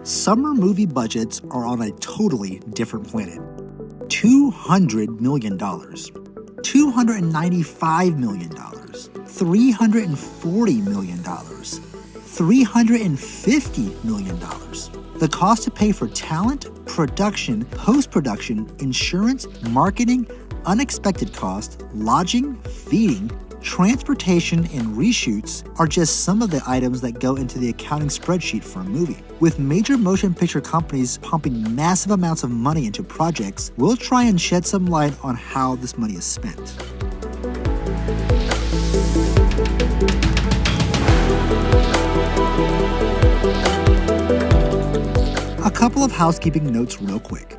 Summer movie budgets are on a totally different planet. $200 million, $295 million, $340 million, $350 million. The cost to pay for talent, production, post-production, insurance, marketing, unexpected cost, lodging, feeding, transportation, and reshoots are just some of the items that go into the accounting spreadsheet for a movie. With major motion picture companies pumping massive amounts of money into projects, we'll try and shed some light on how this money is spent. A couple of housekeeping notes real quick.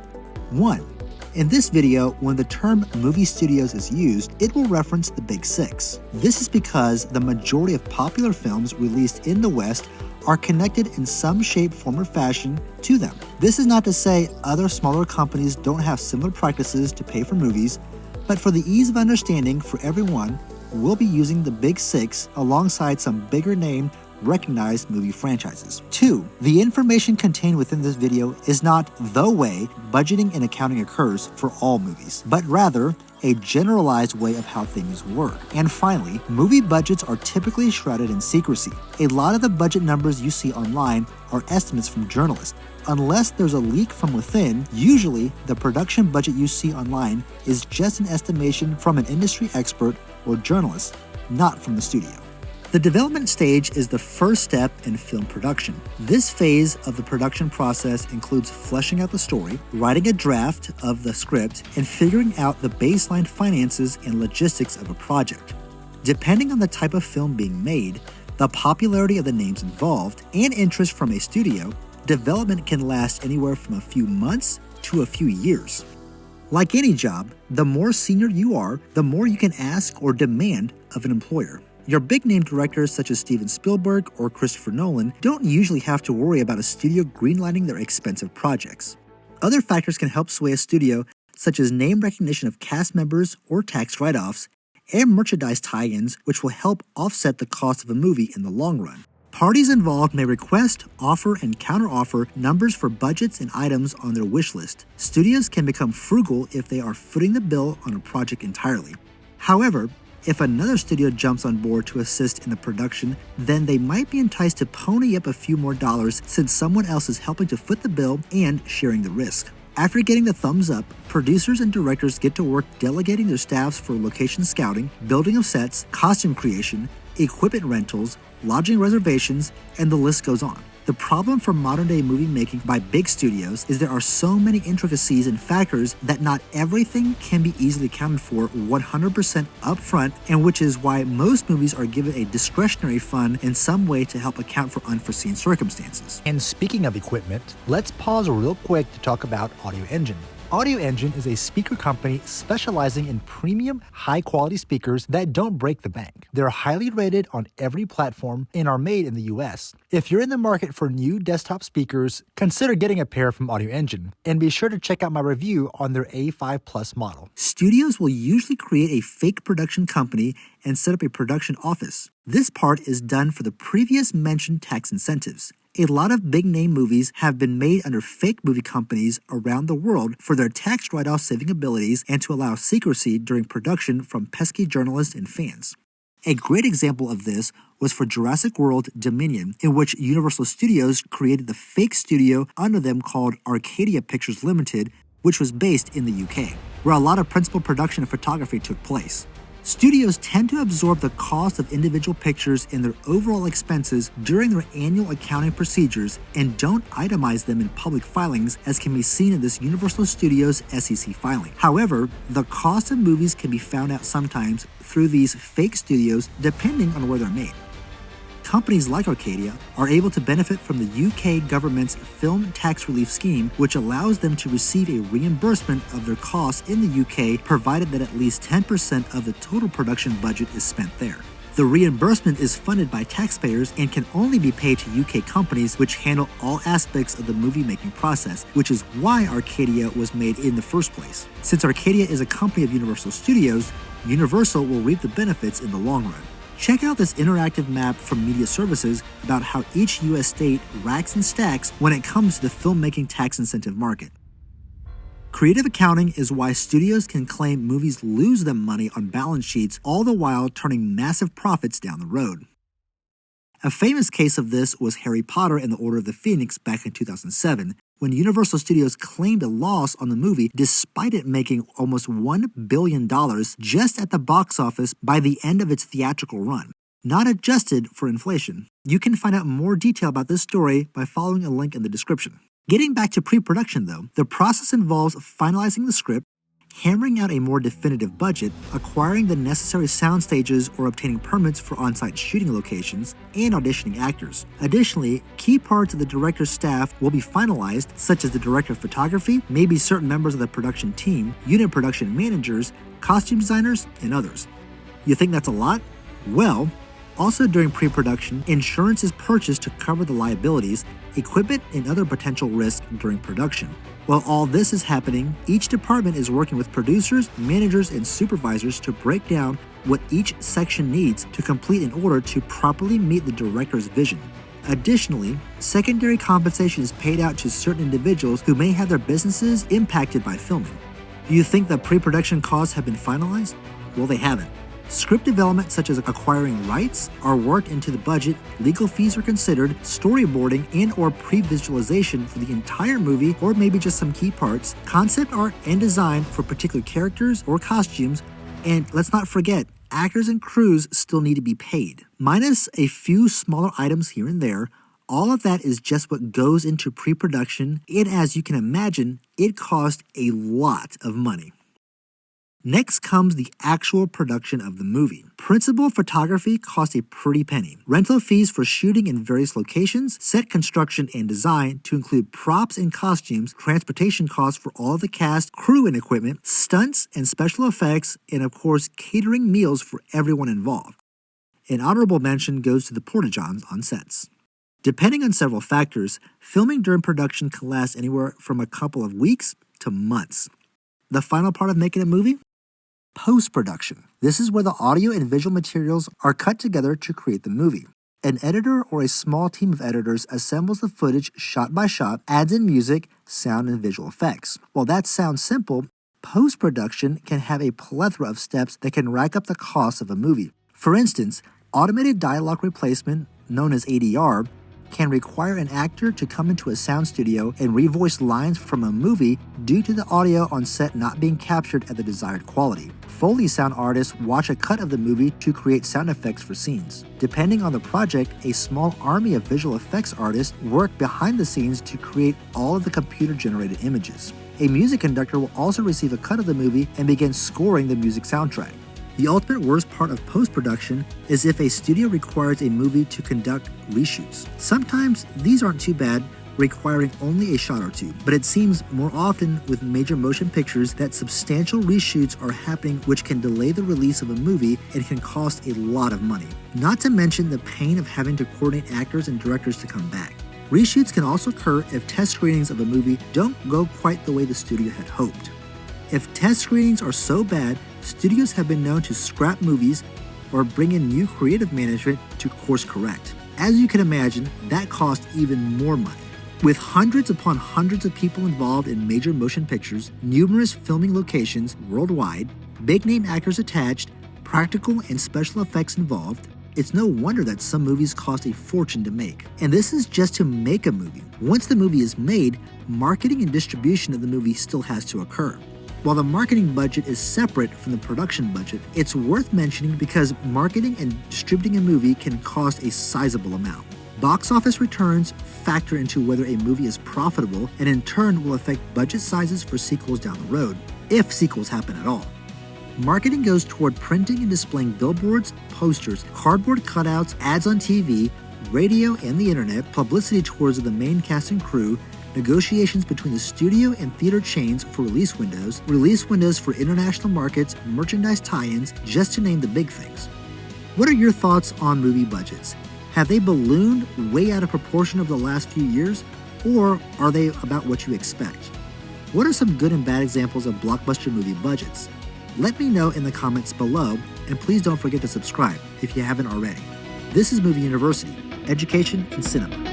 1. In this video, when the term movie studios is used, it will reference the Big Six. This is because the majority of popular films released in the West are connected in some shape, form, or fashion to them. This is not to say other smaller companies don't have similar practices to pay for movies, but for the ease of understanding for everyone, we'll be using the Big Six alongside some bigger name recognized movie franchises. 2. The information contained within this video is not the way budgeting and accounting occurs for all movies, but rather a generalized way of how things work. And finally, movie budgets are typically shrouded in secrecy. A lot of the budget numbers you see online are estimates from journalists. Unless there's a leak from within, usually the production budget you see online is just an estimation from an industry expert or journalist, not from the studio. The development stage is the first step in film production. This phase of the production process includes fleshing out the story, writing a draft of the script, and figuring out the baseline finances and logistics of a project. Depending on the type of film being made, the popularity of the names involved, and interest from a studio, development can last anywhere from a few months to a few years. Like any job, the more senior you are, the more you can ask or demand of an employer. Your big-name directors such as Steven Spielberg or Christopher Nolan don't usually have to worry about a studio greenlighting their expensive projects. Other factors can help sway a studio, such as name recognition of cast members or tax write-offs, and merchandise tie-ins, which will help offset the cost of a movie in the long run. Parties involved may request, offer, and counteroffer numbers for budgets and items on their wish list. Studios can become frugal if they are footing the bill on a project entirely. However, if another studio jumps on board to assist in the production, then they might be enticed to pony up a few more dollars since someone else is helping to foot the bill and sharing the risk. After getting the thumbs up, producers and directors get to work delegating their staffs for location scouting, building of sets, costume creation, equipment rentals, lodging reservations, and the list goes on. The problem for modern-day movie making by big studios is there are so many intricacies and factors that not everything can be easily accounted for 100% upfront, and which is why most movies are given a discretionary fund in some way to help account for unforeseen circumstances. And speaking of equipment, let's pause real quick to talk about Audio-Engine. Audio-Engine is a speaker company specializing in premium, high-quality speakers that don't break the bank. They're highly rated on every platform and are made in the US. If you're in the market for new desktop speakers, consider getting a pair from Audio-Engine, and be sure to check out my review on their A5 Plus model. Studios will usually create a fake production company and set up a production office. This part is done for the previous mentioned tax incentives. A lot of big-name movies have been made under fake movie companies around the world for their tax write-off saving abilities and to allow secrecy during production from pesky journalists and fans. A great example of this was for Jurassic World Dominion, in which Universal Studios created the fake studio under them called Arcadia Pictures Limited, which was based in the UK, where a lot of principal production and photography took place. Studios tend to absorb the cost of individual pictures in their overall expenses during their annual accounting procedures and don't itemize them in public filings, as can be seen in this Universal Studios SEC filing. However, the cost of movies can be found out sometimes through these fake studios depending on where they're made. Companies like Arcadia are able to benefit from the UK government's film tax relief scheme, which allows them to receive a reimbursement of their costs in the UK, provided that at least 10% of the total production budget is spent there. The reimbursement is funded by taxpayers and can only be paid to UK companies which handle all aspects of the movie-making process, which is why Arcadia was made in the first place. Since Arcadia is a company of Universal Studios, Universal will reap the benefits in the long run. Check out this interactive map from Media Services about how each U.S. state racks and stacks when it comes to the filmmaking tax incentive market. Creative accounting is why studios can claim movies lose them money on balance sheets, all the while turning massive profits down the road. A famous case of this was Harry Potter and the Order of the Phoenix back in 2007, when Universal Studios claimed a loss on the movie despite it making almost $1 billion just at the box office by the end of its theatrical run, not adjusted for inflation. You can find out more detail about this story by following a link in the description. Getting back to pre-production though, the process involves finalizing the script, hammering out a more definitive budget, acquiring the necessary sound stages or obtaining permits for on-site shooting locations, and auditioning actors. Additionally, key parts of the director's staff will be finalized, such as the director of photography, maybe certain members of the production team, unit production managers, costume designers, and others. You think that's a lot? Well, also during pre-production, insurance is purchased to cover the liabilities, equipment, and other potential risks during production. While all this is happening, each department is working with producers, managers, and supervisors to break down what each section needs to complete in order to properly meet the director's vision. Additionally, secondary compensation is paid out to certain individuals who may have their businesses impacted by filming. Do you think that pre-production costs have been finalized? Well, they haven't. Script development, such as acquiring rights, are worked into the budget, legal fees are considered, storyboarding and or pre-visualization for the entire movie or maybe just some key parts, concept art and design for particular characters or costumes, and let's not forget, actors and crews still need to be paid. Minus a few smaller items here and there, all of that is just what goes into pre-production, and as you can imagine, it costs a lot of money. Next comes the actual production of the movie. Principal photography costs a pretty penny. Rental fees for shooting in various locations, set construction and design to include props and costumes, transportation costs for all of the cast, crew and equipment, stunts and special effects, and of course catering meals for everyone involved. An honorable mention goes to the porta-johns on sets. Depending on several factors, filming during production can last anywhere from a couple of weeks to months. The final part of making a movie? Post-production. This is where the audio and visual materials are cut together to create the movie. An editor or a small team of editors assembles the footage shot by shot, adds in music, sound, and visual effects. While that sounds simple, post-production can have a plethora of steps that can rack up the cost of a movie. For instance, automated dialogue replacement, known as ADR, can require an actor to come into a sound studio and revoice lines from a movie due to the audio on set not being captured at the desired quality. Foley sound artists watch a cut of the movie to create sound effects for scenes. Depending on the project, a small army of visual effects artists work behind the scenes to create all of the computer-generated images. A music conductor will also receive a cut of the movie and begin scoring the music soundtrack. The ultimate worst part of post-production is if a studio requires a movie to conduct reshoots. Sometimes these aren't too bad, requiring only a shot or two, but it seems more often with major motion pictures that substantial reshoots are happening, which can delay the release of a movie and can cost a lot of money. Not to mention the pain of having to coordinate actors and directors to come back. Reshoots can also occur if test screenings of a movie don't go quite the way the studio had hoped. If test screenings are so bad, studios have been known to scrap movies or bring in new creative management to course correct. As you can imagine, that costs even more money. With hundreds upon hundreds of people involved in major motion pictures, numerous filming locations worldwide, big-name actors attached, practical and special effects involved, it's no wonder that some movies cost a fortune to make. And this is just to make a movie. Once the movie is made, marketing and distribution of the movie still has to occur. While the marketing budget is separate from the production budget, it's worth mentioning because marketing and distributing a movie can cost a sizable amount. Box office returns factor into whether a movie is profitable and in turn will affect budget sizes for sequels down the road, if sequels happen at all. Marketing goes toward printing and displaying billboards, posters, cardboard cutouts, ads on TV, radio, and the internet, publicity tours of the main cast and crew, negotiations between the studio and theater chains for release windows for international markets, merchandise tie-ins, just to name the big things. What are your thoughts on movie budgets? Have they ballooned way out of proportion over the last few years, or are they about what you expect? What are some good and bad examples of blockbuster movie budgets? Let me know in the comments below, and please don't forget to subscribe if you haven't already. This is Movie University, Education in Cinema.